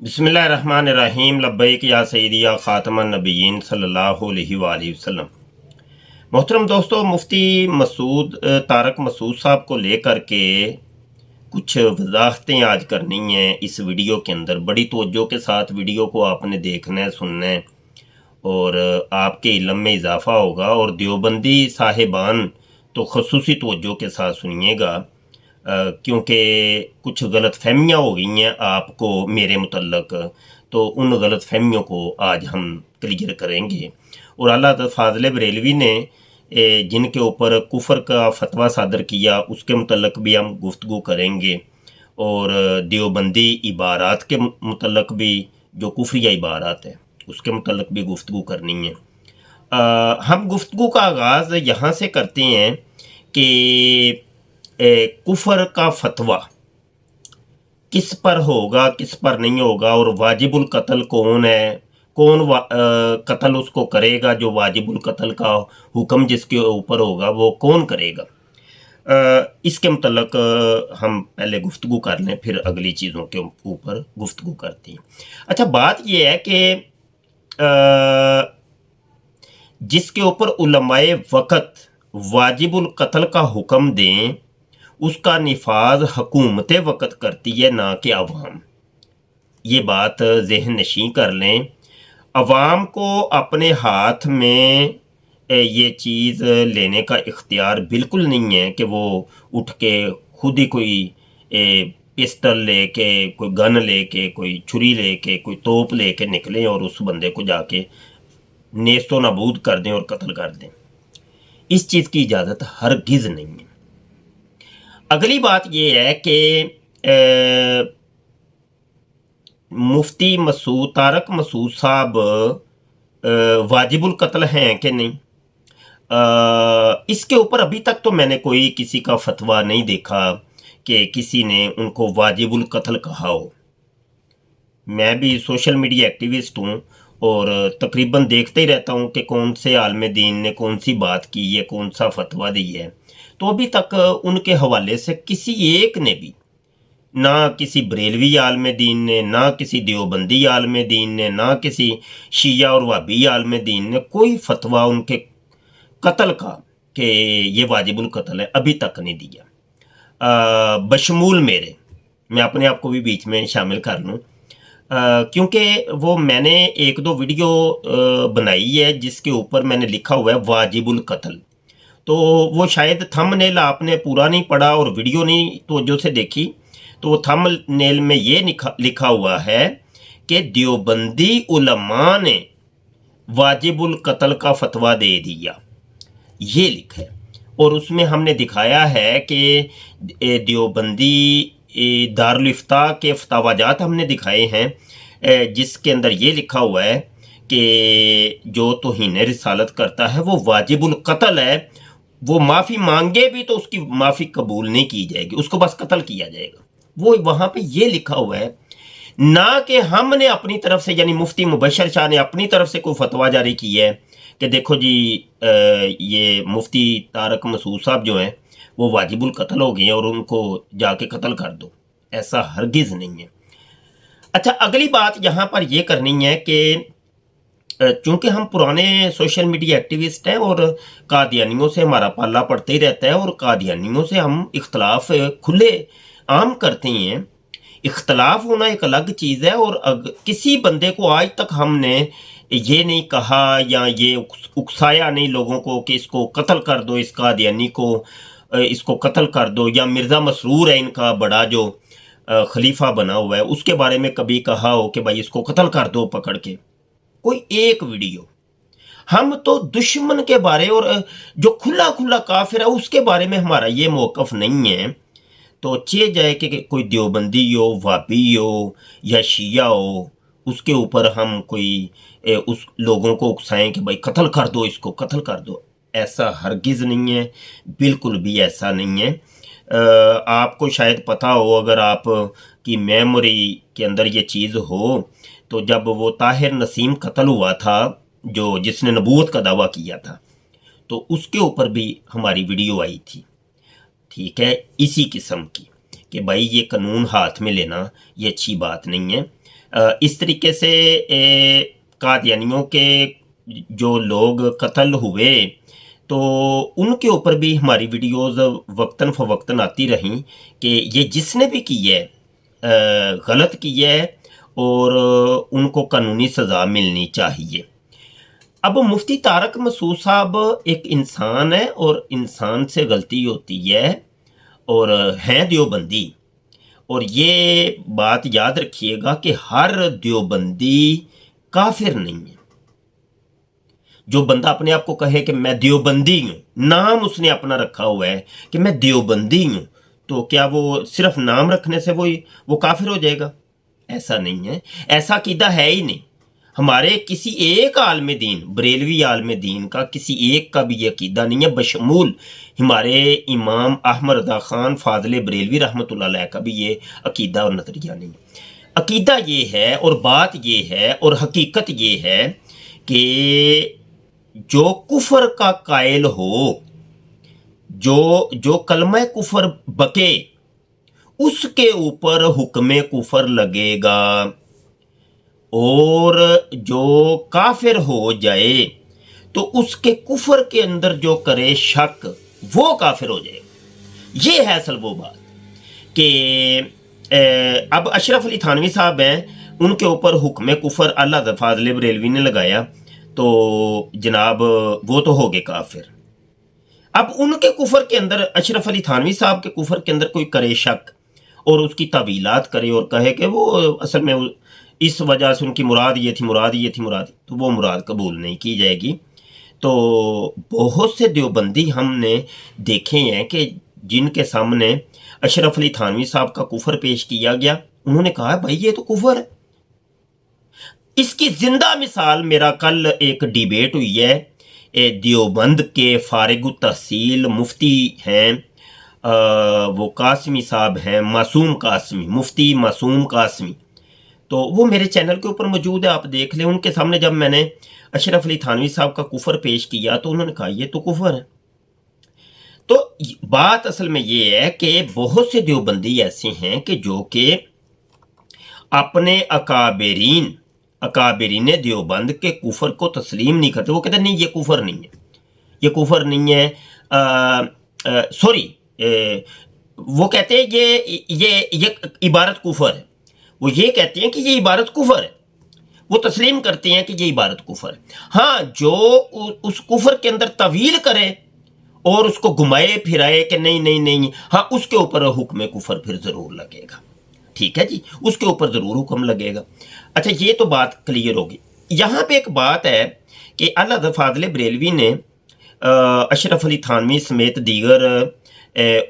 बिस्मिल्लाहिर्रहमानिर्रहीम लब्बैक या सय्यदी या ख़ातमन नबिय्यीन सल्लल्लाहु अलैहि वसल्लम। मोहतरम दोस्तों, मुफ्ती मसूद तारक मसूद साहब को लेकर के कुछ वजाहतें आज करनी हैं इस वीडियो के अंदर। बड़ी तवज्जो के साथ वीडियो को आपने देखना है, सुनना है और आपके इल्म में इजाफ़ा होगा। और देवबंदी साहिबान तो ख़ुसूसी तवज्जो के साथ सुनिएगा, क्योंकि कुछ गलत फहमियाँ हो गई हैं आपको मेरे मुतल्लक, तो उन गलत फहमियों को आज हम क्लियर करेंगे। और अल्लाह फाज़िल बरेलवी ने जिनके ऊपर कुफर का फतवा सादर किया उसके मुतल्लक भी हम गुफ्तगू करेंगे, और देवबंदी इबारात के मुतल्लक भी, जो कुफरिया इबारात है उसके मुतल्लक भी गुफ्तगू करनी है। हम गुफ्तगू का आगाज़ यहाँ से करते हैं कि कुफर का फतवा किस पर होगा, किस पर नहीं होगा, और वाजिबुल कत्ल कौन है, कौन कत्ल उसको करेगा, जो वाजिबुल कत्ल का हुक्म जिसके ऊपर होगा वो कौन करेगा। इसके मुतल्लक हम पहले गुफ्तगू कर लें, फिर अगली चीज़ों के ऊपर गुफ्तगू करते हैं। अच्छा, बात यह है कि जिसके ऊपर उलमाए वक़्त वाजिबुल कत्ल का हुक्म दें उसका निफाज हुकूमत वक़्त करती है, ना कि अवाम। ये बात ज़हन नशीं कर लें। अवाम को अपने हाथ में ये चीज़ लेने का इख्तियार बिल्कुल नहीं है कि वो उठ के खुद ही कोई पिस्टल लेके, कोई गन लेके, कोई छुरी लेके, कोई तोप लेके निकलें और उस बंदे को जाके नेस्तो नाबूद कर दें और कत्ल कर दें। इस चीज़ की इजाज़त हरगिज़ नहीं है। अगली बात यह है कि मुफ्ती मसूद तारक मसूद साहब वाजिबुल कत्ल हैं कि नहीं, इसके ऊपर अभी तक तो मैंने कोई किसी का फतवा नहीं देखा कि किसी ने उनको वाजिबुल कत्ल कहा हो। मैं भी सोशल मीडिया एक्टिविस्ट हूँ और तकरीबन देखते ही रहता हूँ कि कौन से आलिम दीन ने कौन सी बात की है, कौन सा फतवा दी है। तो अभी तक उनके हवाले से किसी एक ने भी, ना किसी बरेलवी आलिम दीन ने, ना किसी देवबंदी आलिम दीन ने, ना किसी शिया और वहाबी आलिम दीन ने कोई फतवा उनके कत्ल का कि ये वाजिबुल कत्ल है अभी तक नहीं दिया। बशमूल मेरे, मैं अपने आप को भी बीच में शामिल कर लूँ, क्योंकि वो मैंने एक दो वीडियो बनाई है जिसके ऊपर मैंने लिखा हुआ है वाजिबुल कत्ल। तो वो शायद थंबनेल आपने पूरा नहीं पढ़ा और वीडियो नहीं तवज्जो से देखी, तो वो थंबनेल में ये लिखा हुआ है कि देवबंदी उलमा ने वाजिबुल कत्ल का फतवा दे दिया, ये लिखा है। और उसमें हमने दिखाया है कि देवबंदी दारुल इफ्ता के फतावाजात हमने दिखाए हैं, जिसके अंदर ये लिखा हुआ है कि जो तौहीन रिसालत करता है वो वाजिबुल कत्ल है। वो माफ़ी मांगे भी तो उसकी माफ़ी कबूल नहीं की जाएगी, उसको बस कत्ल किया जाएगा। वो वहाँ पे ये लिखा हुआ है, ना कि हमने अपनी तरफ से, यानी मुफ्ती मुबशर शाह ने अपनी तरफ से कोई फतवा जारी किया है कि देखो जी ये मुफ्ती तारक मसूद साहब जो हैं वो वाजिबुल कत्ल हो गए हैं और उनको जाके कत्ल कर दो। ऐसा हरगिज़ नहीं है। अच्छा, अगली बात यहाँ पर यह करनी है कि चूँकि हम पुराने सोशल मीडिया एक्टिविस्ट हैं और कादियानियों से हमारा पाला पड़ते ही रहता है, और कादियानियों से हम इख्तलाफ खुले आम करते हैं। इख्तलाफ होना एक अलग चीज़ है, और किसी बंदे को आज तक हमने ये नहीं कहा या ये उकसाया नहीं लोगों को कि इसको कत्ल कर दो, इस कादियानी को इसको कत्ल कर दो, या मिर्ज़ा मसरूर है इनका बड़ा जो खलीफा बना हुआ है उसके बारे में कभी कहा हो कि भाई इसको कत्ल कर दो पकड़ के। कोई एक वीडियो। हम तो दुश्मन के बारे और जो खुला खुला काफिर है उसके बारे में हमारा ये मौक़िफ़ नहीं है। तो चे जाए कि कोई देवबंदी हो, वहाबी हो या शिया हो, उसके ऊपर हम कोई उस लोगों को उकसाएं कि भाई कत्ल कर दो, इसको कत्ल कर दो। ऐसा हरगिज़ नहीं है, बिल्कुल भी ऐसा नहीं है। आपको शायद पता हो, अगर आप की मेमोरी के अंदर ये चीज़ हो, तो जब वो ताहिर नसीम कत्ल हुआ था, जो जिसने नबूवत का दावा किया था, तो उसके ऊपर भी हमारी वीडियो आई थी। ठीक है, इसी किस्म की कि भाई ये कानून हाथ में लेना ये अच्छी बात नहीं है। इस तरीके से कादियानियों के जो लोग कत्ल हुए तो उनके ऊपर भी हमारी वीडियोस वक्तन फ़वक्तन आती रहीं कि ये जिसने भी की है गलत की है और उनको कानूनी सज़ा मिलनी चाहिए। अब मुफ्ती तारक मसूद साहब एक इंसान है और इंसान से गलती होती है और हैं देवबंदी, और ये बात याद रखिएगा कि हर देवबंदी काफिर नहीं है। जो बंदा अपने आप को कहे कि मैं देवबंदी हूँ, नाम उसने अपना रखा हुआ है कि मैं देवबंदी हूँ, तो क्या वो सिर्फ नाम रखने से वो काफिर हो जाएगा? ऐसा नहीं है, ऐसा अकीदा है ही नहीं। हमारे किसी एक आलम दीन, बरेलवी आलम दीन का किसी एक का भी ये अकीदा नहीं है, बशमूल हमारे इमाम अहमद रज़ा ख़ान फाज़िल बरेलवी रहमतुल्लाह अलैह का भी ये अकीदा और नज़रिया नहीं। अकीदा ये है और बात ये है और हकीकत ये है कि जो कुफर का कायल हो, जो कलमा कुफर बके, उसके ऊपर हुक्म कुफर लगेगा, और जो काफिर हो जाए तो उसके कुफर के अंदर जो करे शक वो काफिर हो जाएगा। ये है असल वो बात कि अब अशरफ अली थानवी साहब हैं, उनके ऊपर हुक्म कुफर अल्लाह फाज़िल बरेलवी ने लगाया तो जनाब वो तो हो गए काफिर। अब उनके कुफर के अंदर, अशरफ अली थानवी साहब के कुफर के अंदर कोई करे शक और उसकी तवीलात करे और कहे कि वो असल में इस वजह से उनकी मुराद ये थी, मुराद ये थी, मुराद, तो वो मुराद कबूल नहीं की जाएगी। तो बहुत से देवबंदी हमने देखे हैं कि जिनके सामने अशरफ अली थानवी साहब का कुफर पेश किया गया, उन्होंने कहा भाई ये तो कुफर है। इसकी जिंदा मिसाल मेरा कल एक डिबेट हुई है, देवबंद के फारिग तहसील मुफ्ती हैं, वो कासमी साहब हैं, मासूम कासमी, मुफ्ती मासूम कासमी, तो वो मेरे चैनल के ऊपर मौजूद है, आप देख लें। उनके सामने जब मैंने अशरफ अली थानवी साहब का कुफर पेश किया तो उन्होंने कहा ये तो कुफर है। तो बात असल में ये है कि बहुत से देवबंदी ऐसे हैं कि जो कि अपने अकाबरीन देवबंद के कुफर को तस्लीम नहीं करते। वो कहते नहीं ये कुफर नहीं है, ये कुफर नहीं है, सॉरी, वो कहते हैं ये इबारत कुफर है। वो ये कहते हैं कि ये इबारत कुफर है, वो तस्लीम करते हैं कि ये इबारत कुफर है। हाँ, जो उस कुफर के अंदर तवील करे और उसको घुमाए फिराए कि नहीं नहीं नहीं, हाँ, उसके ऊपर हुक्म कुफर फिर ज़रूर लगेगा। ठीक है जी, उसके ऊपर ज़रूर हुक्म लगेगा। अच्छा, ये तो बात क्लियर होगी। यहाँ पे एक बात है कि अल्लाह फाज़िल बरेलवी ने अशरफ अली थानवी समेत दीगर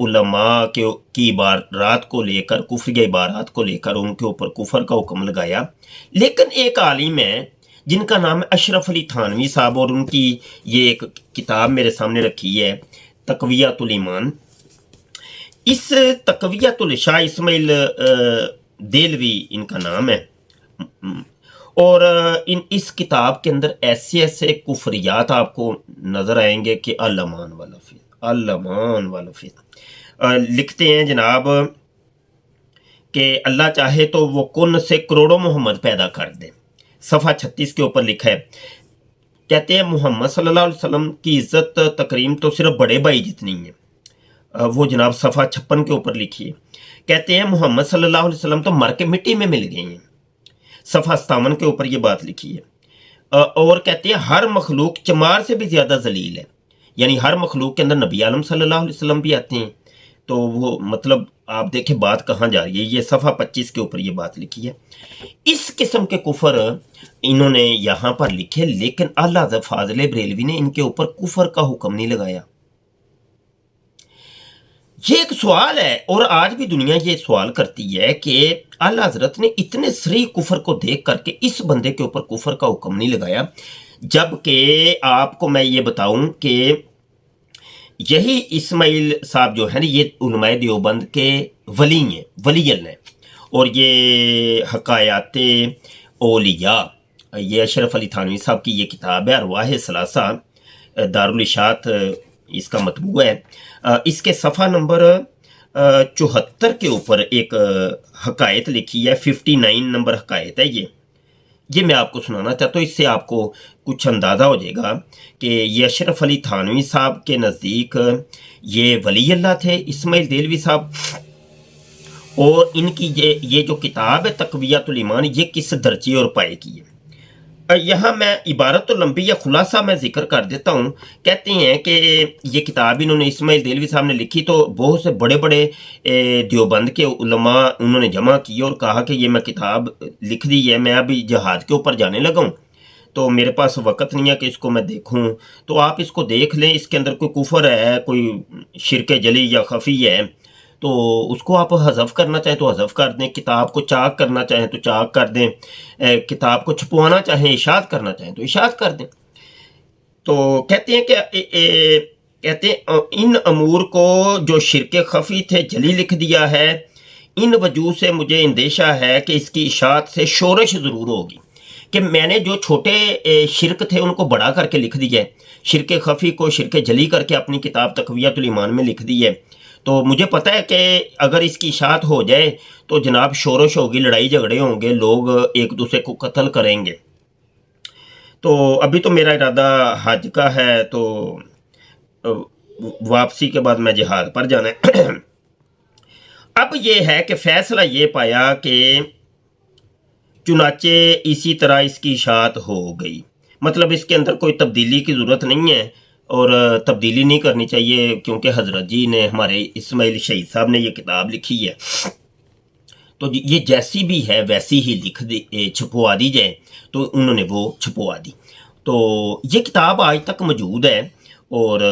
उलमा की इबारत को लेकर, कुफ्री इबारत को लेकर उनके ऊपर कुफर का हुक्म लगाया। लेकिन एक आलिम है जिनका नाम है अशरफ अली थानवी साहब, और उनकी ये एक किताब मेरे सामने रखी है, तक़वियतुल ईमान। इस तक़वियतुल शाह इस्माइल देलवी इनका नाम है, और इस किताब के अंदर ऐसे ऐसे कुफरियात आपको नज़र आएंगे कि अल-अमान वाला फिर, अल-अमान वाला फिर। लिखते हैं जनाब कि अल्लाह चाहे तो वो कुन से करोड़ों मोहम्मद पैदा कर दे। सफ़ा 36 के ऊपर लिखा है, कहते हैं मोहम्मद सल्लल्लाहु अलैहि वसल्लम की इज़्ज़त तकरीम तो सिर्फ बड़े भाई जितनी है। वो जनाब सफ़ा 56 के ऊपर लिखिए, कहते हैं मोहम्मद सल्लल्लाहु अलैहि वसल्लम तो मर के मिट्टी में मिल गए हैं। सफ़ा 57 के ऊपर ये बात लिखी है। और कहते हैं हर मखलूक चमार से भी ज़्यादा जलील है, यानी हर मखलूक के अंदर नबी आलम सल्लल्लाहु अलैहि वसल्लम भी आते हैं। तो वो मतलब आप देखें बात कहाँ जा रही है। ये सफ़ा 25 के ऊपर ये बात लिखी है। इस किस्म के कुफर इन्होंने यहाँ पर लिखे, लेकिन अल्लाह फाज़िल बरेलवी ने इनके ऊपर कुफर का हुक्म नहीं लगाया। ये एक सवाल है, और आज भी दुनिया ये सवाल करती है कि आला हज़रत ने इतने सरी कुफर को देख करके इस बंदे के ऊपर कुफर का हुक्म नहीं लगाया। जबकि आपको मैं ये बताऊं कि यही इस्माइल साहब जो है ना, ये उलमाए देवबंद के वली हैं, वलीअल हैं, और ये हकायाते औलिया, ये अशरफ अली थानवी साहब की ये किताब है, अरवाह सलासा, दारुल इशात इसका मतबू है। इसके सफ़ा नंबर 74 के ऊपर एक हकायत लिखी है, 59 नंबर हकायत है ये मैं आपको सुनाना चाहता हूँ। इससे आपको कुछ अंदाज़ा हो जाएगा कि ये अशरफ अली थानवी साहब के नज़दीक ये वली अल्लाह थे, इस्माइल देलवी साहब, और इनकी ये जो किताब है तक़वियतुल ईमान, ये किस दर्जे और पाए की है। यहाँ मैं इबारत तो लंबी या खुलासा मैं जिक्र कर देता हूँ। कहते हैं कि ये किताब इन्होंने इस्माइल देलवी साहब ने लिखी, तो बहुत से बड़े बड़े देवबंद के उलमा उन्होंने जमा किए और कहा कि ये मैं किताब लिख दी है, मैं अभी जहाज़ के ऊपर जाने लगा हूँ, तो मेरे पास वक़्त नहीं है कि इसको मैं देखूँ, तो आप इसको देख लें, इसके अंदर कोई कुफर है, कोई शिरक जली या खफी है, तो उसको आप हज़फ करना चाहें तो हज़फ कर दें, किताब को चाक करना चाहें तो चाक कर दें, किताब को छुपवाना चाहें, इशात करना चाहें तो इशात कर दें। तो कहते हैं कि कहते हैं इन अमूर को जो शिरक खफी थे जली लिख दिया है, इन वजूह से मुझे अंदेशा है कि इसकी इशात से शोरश ज़रूर होगी, कि मैंने जो छोटे शिरक थे उनको बड़ा करके लिख दिया है, शिरक खफी को शिरक जली करके अपनी किताब तक़वियतुल ईमान में लिख दी है। तो मुझे पता है कि अगर इसकी इशात हो जाए तो जनाब शोरश होगी, लड़ाई झगड़े होंगे, लोग एक दूसरे को कत्ल करेंगे। तो अभी तो मेरा इरादा हज का है, तो वापसी के बाद मैं जिहाद पर जाना है। अब ये है कि फ़ैसला ये पाया कि चुनाचे इसी तरह इसकी इशात हो गई, मतलब इसके अंदर कोई तब्दीली की ज़रूरत नहीं है और तब्दीली नहीं करनी चाहिए, क्योंकि हज़रत जी ने, हमारे इस्माइल शहीद साहब ने ये किताब लिखी है, तो ये जैसी भी है वैसी ही लिख दे, छपवा दी जाए, तो उन्होंने वो छपवा दी। तो ये किताब आज तक मौजूद है और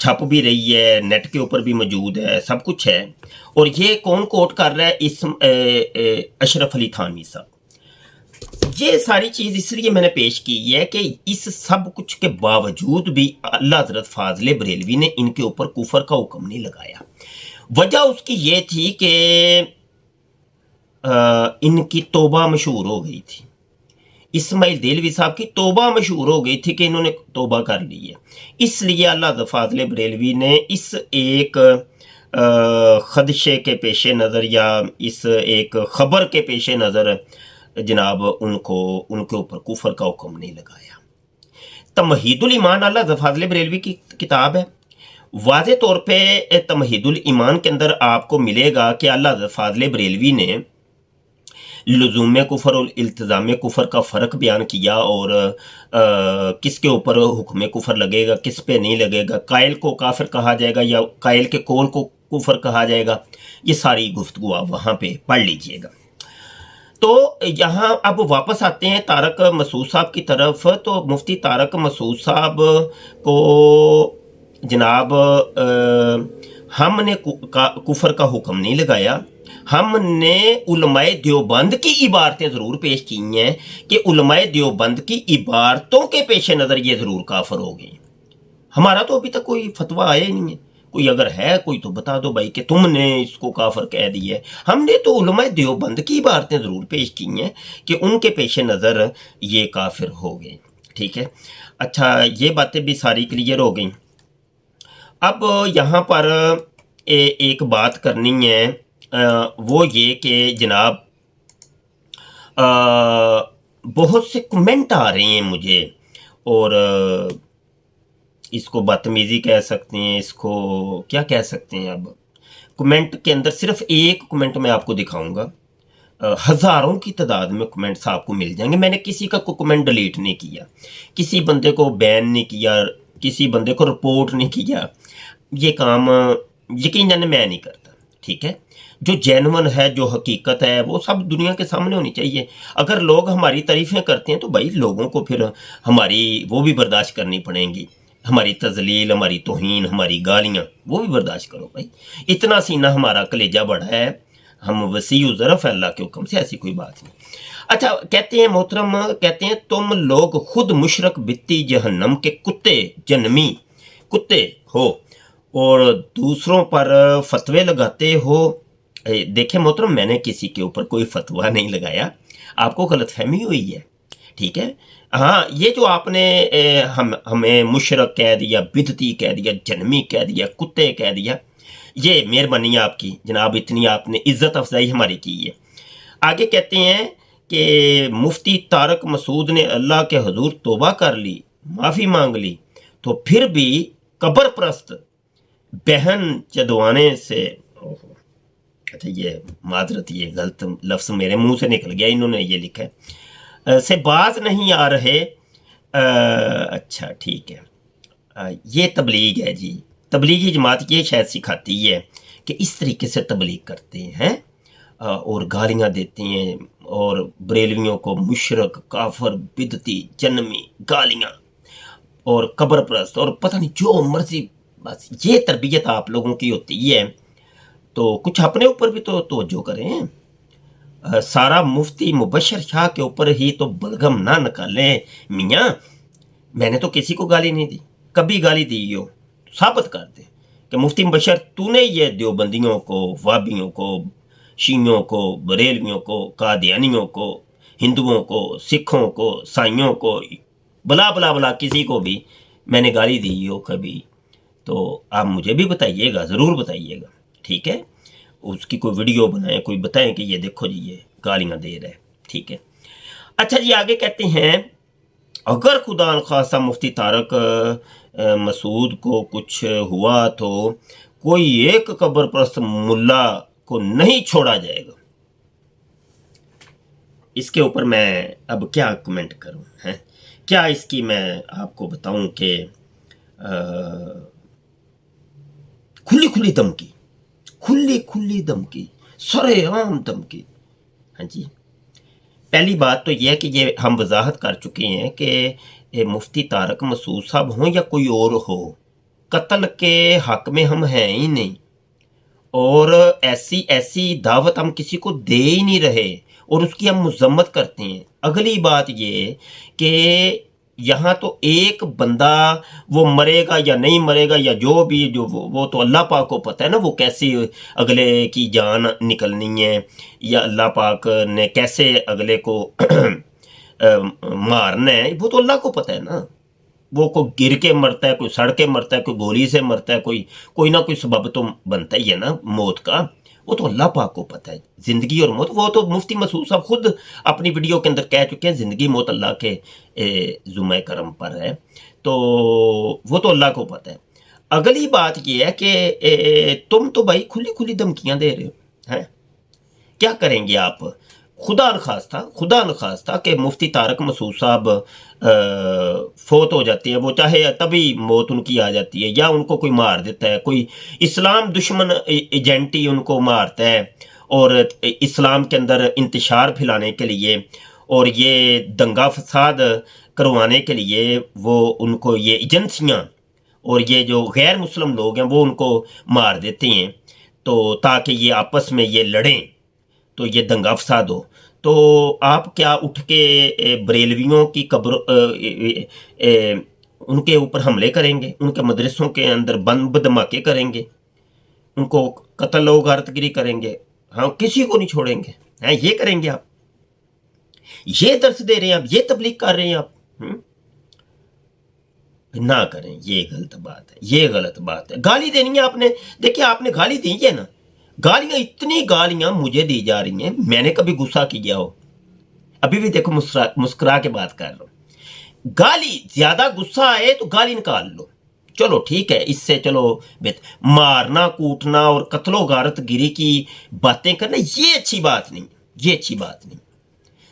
छप भी रही है, नेट के ऊपर भी मौजूद है, सब कुछ है। और ये कौन कोट कर रहा है? अशरफ अली थानवी साहब। ये सारी चीज़ इसलिए मैंने पेश की है कि इस सब कुछ के बावजूद भी अल्लाह हज़रत फ़ाज़िल बरेलवी ने इनके ऊपर कुफर का हुक्म नहीं लगाया। वजह उसकी ये थी कि इनकी तौबा मशहूर हो गई थी, इस्माइल देलवी साहब की तौबा मशहूर हो गई थी कि इन्होंने तौबा कर ली है। इसलिए अल्लाह हज़रत फ़ाज़िल बरेलवी ने इस एक ख़दशे के पेश नज़र या इस एक ख़बर के पेश नज़र जनाब उनके ऊपर कुफर का हुक्म नहीं लगाया। तमहीदुल ईमान अल्लाह हज़रत फ़ाज़िल बरेलवी की किताब है। वाज़े तौर पे तमहीदुल ईमान के अंदर आपको मिलेगा कि अल्लाह हज़रत फ़ाज़िल बरेलवी ने लुज़ूम कुफ़र और इल्तिज़ाम कुफ़र का फ़र्क बयान किया और किसके ऊपर हुक्म कुफ़र लगेगा, किस पे नहीं लगेगा, कायल को काफिर कहा जाएगा या कायल के कौल को कुफ़र कहा जाएगा, ये सारी गुफ्तगू आप वहाँ पे पढ़ लीजिएगा। तो यहाँ अब वापस आते हैं तारक मसूद साहब की तरफ। तो मुफ्ती तारक मसूद साहब को जनाब हमने कुफर का हुक्म नहीं लगाया, हमने उलमाए देवबंद की इबारतें ज़रूर पेश की हैं कि उलमाए देवबंद की इबारतों के पेश नज़र ये ज़रूर काफिर हो गए। हमारा तो अभी तक कोई फतवा आया ही नहीं है, कोई अगर है कोई तो बता दो भाई कि तुमने इसको काफिर कह दिया है। हमने तो उलमाए देवबंद की बातें ज़रूर पेश की हैं कि उनके पेश नज़र ये काफिर हो गए। ठीक है, अच्छा, ये बातें भी सारी क्लियर हो गई। अब यहाँ पर एक बात करनी है, वो ये कि जनाब बहुत से कमेंट आ रहे हैं मुझे, और इसको बदतमीज़ी कह सकते हैं, इसको क्या कह सकते हैं। अब कमेंट के अंदर सिर्फ एक कमेंट मैं आपको दिखाऊंगा, हज़ारों की तादाद में कमेंट्स आपको मिल जाएंगे। मैंने किसी का कोई कमेंट डिलीट नहीं किया, किसी बंदे को बैन नहीं किया, किसी बंदे को रिपोर्ट नहीं किया। ये काम यकीनन मैं नहीं करता। ठीक है, जो जेन्युइन है, जो हकीकत है, वो सब दुनिया के सामने होनी चाहिए। अगर लोग हमारी तारीफ़ें करते हैं तो भाई लोगों को फिर हमारी वो भी बर्दाश्त करनी पड़ेंगी, हमारी तजलील, हमारी तौहीन, हमारी गालियाँ, वो भी बर्दाश्त करो भाई। इतना सीना हमारा कलेजा बड़ा है, हम वसी ज़रफ़ है अल्लाह के हुक्म से, ऐसी कोई बात नहीं। अच्छा, कहते हैं मोहतरम, कहते हैं तुम लोग खुद मुशरक बित्ती जहन्नम के कुत्ते, जन्मी कुत्ते हो और दूसरों पर फतवे लगाते हो। देखें मोहतरम, मैंने किसी के ऊपर कोई फतवा नहीं लगाया, आपको गलतफहमी हुई है। ठीक है, हाँ, ये जो आपने हमें मुशरक कह दिया, बिदती कह दिया, जन्मी कह दिया, कुत्ते कह दिया, یہ مہربانی آپ کی جناب، اتنی آپ نے عزت افزائی ہماری کی ہے۔ آگے کہتے ہیں کہ مفتی طارق مسعود نے اللہ کے حضور توبہ کر لی، معافی مانگ لی، تو پھر بھی قبر پرست بہن چدوانے سے، اچھا یہ معذرت، یہ غلط لفظ میرے منہ سے نکل گیا، انہوں نے یہ لکھا ہے، سے باز نہیں آ رہے۔ اچھا ٹھیک ہے، یہ تبلیغ ہے جی، تبلیغی جماعت یہ شاید سکھاتی ہے کہ اس طریقے سے تبلیغ کرتے ہیں اور گالیاں دیتے ہیں، اور بریلویوں کو مشرک، کافر، بدعتی، جنمی گالیاں، اور قبر پرست، اور پتہ نہیں جو مرضی، بس یہ تربیت آپ لوگوں کی ہوتی ہے، تو کچھ اپنے اوپر بھی تو توجہ کریں۔ سارا مفتی مبشر شاہ کے اوپر ہی تو بلغم نہ نکالیں میاں، میں نے تو کسی کو گالی نہیں دی، کبھی گالی دی ہو ثابت کر دیں کہ مفتی مبشر تو نے یہ دیوبندیوں کو، وابیوں کو، شیعوں کو، بریلویوں کو، قادیانیوں کو، ہندوؤں کو، سکھوں کو، سائیوں کو، بلا بلا بلا کسی کو بھی میں نے گالی دی ہو کبھی، تو آپ مجھے بھی بتائیے گا، ضرور بتائیے گا، ٹھیک ہے؟ اس کی کوئی ویڈیو بنائیں، کوئی بتائیں کہ یہ دیکھو جی یہ گالیاں دے رہے، ٹھیک ہے؟ اچھا جی، آگے کہتے ہیں اگر خدا نخواستہ مفتی طارق مسعود کو کچھ ہوا تو کوئی ایک قبر پرست ملا کو نہیں چھوڑا جائے گا۔ اس کے اوپر میں اب کیا کمنٹ کروں، ہیں کیا اس کی میں آپ کو بتاؤں کہ کھلی کھلی دھمکی، کھلی کھلی دھمکی، سرے عام دھمکی۔ ہاں جی، پہلی بات تو یہ ہے کہ یہ ہم وضاحت کر چکے ہیں کہ مفتی طارق مسعود صاحب ہوں یا کوئی اور ہو، قتل کے حق میں ہم ہیں ہی نہیں، اور ایسی دعوت ہم کسی کو دے ہی نہیں رہے، اور اس کی ہم مذمت کرتے ہیں۔ اگلی بات یہ کہ یہاں تو ایک بندہ وہ مرے گا یا نہیں مرے گا یا جو بھی، جو وہ تو اللہ پاک کو پتہ ہے نا، وہ کیسی اگلے کی جان نکلنی ہے، یا اللہ پاک نے کیسے اگلے کو مارنا ہے، وہ تو اللہ کو پتہ ہے نا۔ وہ کوئی گر کے مرتا ہے، کوئی سڑ کے مرتا ہے، کوئی گولی سے مرتا ہے، کوئی نہ کوئی سبب تو بنتا ہی ہے نا موت کا، وہ تو اللہ پاک کو پتہ ہے، زندگی اور موت۔ وہ تو مفتی مسعود صاحب خود اپنی ویڈیو کے اندر کہہ چکے ہیں، زندگی موت اللہ کے ذمہ کرم پر ہے، تو وہ تو اللہ کو پتہ ہے۔ اگلی بات یہ ہے کہ تم تو بھائی کھلی کھلی دھمکیاں دے رہے ہو، ہیں کیا کریں گے آپ؟ خدا نخواستہ کہ مفتی طارق مسعود صاحب فوت ہو جاتے ہیں، وہ چاہے تبھی موت ان کی آ جاتی ہے، یا ان کو کوئی مار دیتا ہے، کوئی اسلام دشمن ایجنٹی ان کو مارتا ہے، اور اسلام کے اندر انتشار پھیلانے کے لیے اور یہ دنگا فساد کروانے کے لیے وہ ان کو یہ ایجنسیاں اور یہ جو غیر مسلم لوگ ہیں وہ ان کو مار دیتے ہیں، تو تاکہ یہ آپس میں یہ لڑیں تو یہ دنگا فساد ہو۔ تو آپ کیا اٹھ کے بریلویوں کی قبر ان کے اوپر حملے کریں گے، ان کے مدرسوں کے اندر بم دھماکے کریں گے، ان کو قتل و غارت گری کریں گے؟ ہاں، کسی کو نہیں چھوڑیں گے، ہیں یہ کریں گے آپ؟ یہ درس دے رہے ہیں آپ، یہ تبلیغ کر رہے ہیں آپ؟ نہ کریں، یہ غلط بات ہے، یہ غلط بات ہے۔ گالی دینی ہے آپ نے، دیکھیں آپ نے گالی دی ہے نا، گالیاں اتنی گالیاں مجھے دی جا رہی ہیں، میں نے کبھی غصہ کیا ہو؟ ابھی بھی دیکھو مسکرا کے بات کر رہا ہوں۔ گالی زیادہ غصہ آئے تو گالی نکال لو، چلو ٹھیک ہے، اس سے چلو مارنا کوٹنا اور قتل و غارت گری کی باتیں کرنا یہ اچھی بات نہیں، یہ اچھی بات نہیں۔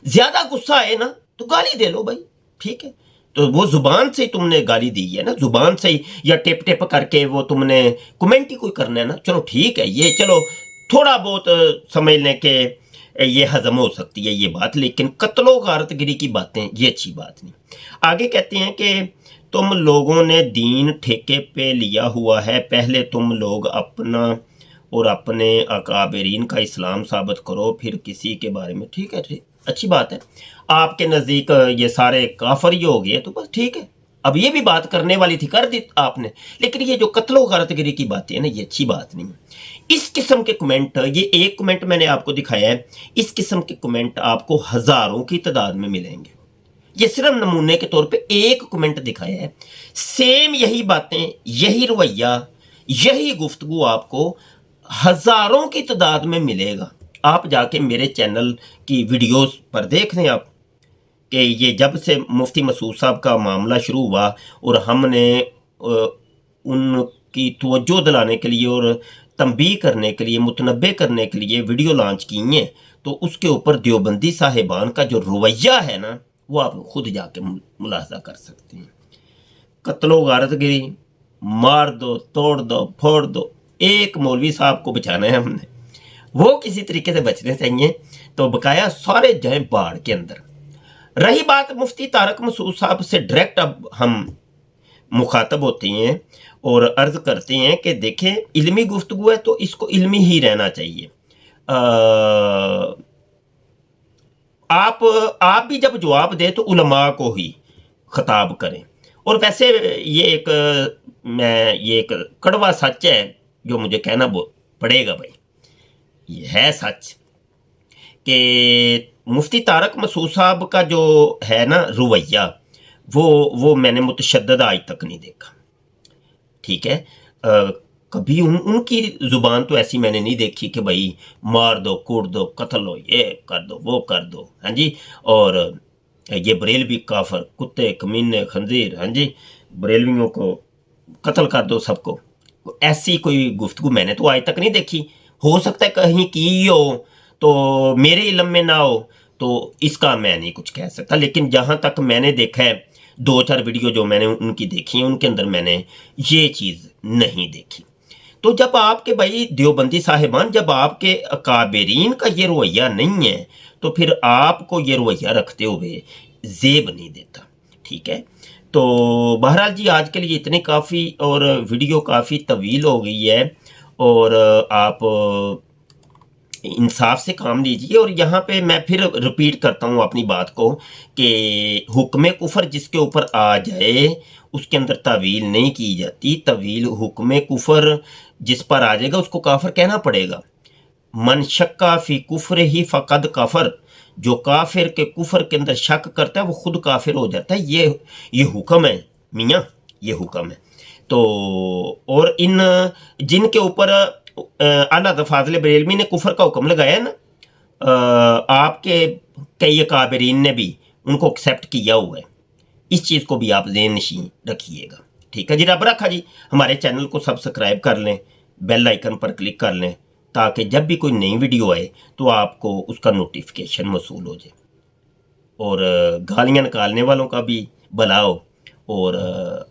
زیادہ غصہ آئے نا تو گالی دے لو بھائی، ٹھیک ہے؟ تو وہ زبان سے تم نے گالی دی ہے نا، زبان سے یا ٹپ ٹپ کر کے وہ تم نے کمنٹ ہی کوئی کرنا ہے نا، چلو ٹھیک ہے، یہ چلو تھوڑا بہت سمجھ لیں کہ یہ ہضم ہو سکتی ہے یہ بات، لیکن قتل و غارت گری کی باتیں یہ اچھی بات نہیں۔ آگے کہتے ہیں کہ تم لوگوں نے دین ٹھیکے پہ لیا ہوا ہے، پہلے تم لوگ اپنا اور اپنے اکابرین کا اسلام ثابت کرو، پھر کسی کے بارے میں۔ ٹھیک ہے، اچھی بات ہے، آپ کے نزدیک یہ سارے کافر ہی ہو گئے تو بس ٹھیک ہے، اب یہ بھی بات کرنے والی تھی کر دی آپ نے، لیکن یہ جو قتل و غارت گری کی باتیں ہیں نا یہ اچھی بات نہیں۔ اس قسم کے کمنٹ، یہ ایک کمنٹ میں نے آپ کو دکھایا ہے، اس قسم کے کمنٹ آپ کو ہزاروں کی تعداد میں ملیں گے، یہ صرف نمونے کے طور پہ ایک کمنٹ دکھایا ہے، سیم یہی باتیں، یہی رویہ، यही गुफ्तगू आपको हज़ारों की तादाद में मिलेगा। आप जाके मेरे चैनल की वीडियोस पर देख लें आप कि ये जब से मुफ्ती मसूद साहब का मामला शुरू हुआ और हमने उनकी तवज्जो दिलाने के लिए और तंबीह करने के लिए, मुतनब्बे करने के लिए वीडियो लॉन्च की हैं, तो उसके ऊपर देवबंदी साहिबान का जो रवैया है ना, वो आप खुद जाके मुलाहजा कर सकते हैं। कत्लो गारतगिरी, मार दो, तोड़ दो, फोड़ दो, एक मौलवी साहब को बचाना है हमने, वो किसी तरीके से बचने चाहिए, तो बकाया सारे जाएं बाढ़ के अंदर। रही बात मुफ्ती तारक मसूद साहब से डायरेक्ट अब हम मुखातब होते हैं और अर्ज़ करते हैं कि देखें, इल्मी गुफ्तगू है तो इसको इल्मी ही रहना चाहिए। आप भी जब जवाब दें तो उलमा को ही खिताब करें। और वैसे ये एक कड़वा सच है जो मुझे कहना पड़ेगा भाई, ये है सच कि मुफ्ती तारक मसूद साहब का जो है ना रवैया, वो मैंने मुतशद्दद आज तक नहीं देखा। ठीक है, कभी उनकी ज़ुबान तो ऐसी मैंने नहीं देखी कि भाई मार दो, कूट दो, कत्ल हो, ये कर दो, वो कर दो, हाँ जी, और ये बरेलवी काफर, कुत्ते, कमीने, खंजीर, हाँ जी, बरेलवियों को कत्ल कर दो सबको। ऐसी कोई गुफ्तगू मैंने तो आज तक नहीं देखी। हो सकता है कहीं की हो तो मेरे इल्म में ना हो, तो इसका मैं नहीं कुछ कह सकता। लेकिन जहाँ तक मैंने देखा है, 2-4 वीडियो जो मैंने उनकी देखी हैं, उनके अंदर मैंने ये चीज़ नहीं देखी। तो जब आपके भाई देवबंदी साहिबान, जब आपके अकाबरीन का ये रवैया नहीं है, तो फिर आपको ये रवैया रखते हुए ज़ेब नहीं देता। ठीक है, तो बहरहाल जी आज के लिए इतने काफ़ी, और वीडियो काफ़ी तवील हो गई है, और आप इंसाफ से काम लीजिए। और यहाँ पे मैं फिर रिपीट करता हूँ अपनी बात को कि हुक्म कुफर जिसके ऊपर आ जाए उसके अंदर तावील नहीं की जाती। तवील हुक्म कुफर जिस पर आ जाएगा उसको काफर कहना पड़ेगा। मन शक्का फी कुफर ही फ़कद काफर, जो काफिर के कुफर के अंदर शक करता है वो खुद काफिर हो जाता है। ये हुक्म है मियाँ, ये हुक्म है। तो और इन जिनके ऊपर आला फाजिल बरेलवी ने कुफर का हुक्म लगाया है ना, आपके कई अकाबरीन ने भी उनको एक्सेप्ट किया हुआ है। इस चीज़ को भी आप ज़हन नशीं रखिएगा। ठीक है जी, रब रखा जी। हमारे चैनल को सब्सक्राइब कर लें, बेल आइकन पर क्लिक कर लें, ताकि जब भी कोई नई वीडियो आए तो आपको उसका नोटिफिकेशन मौसूल हो जाए। और गालियाँ निकालने वालों का भी भला हो, और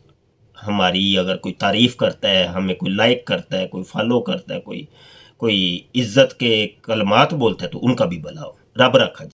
हमारी अगर कोई तारीफ़ करता है, हमें कोई लाइक करता है, कोई फॉलो करता है, कोई इज़्ज़त के कलमात बोलता है, तो उनका भी भला हो। रब रखा जी।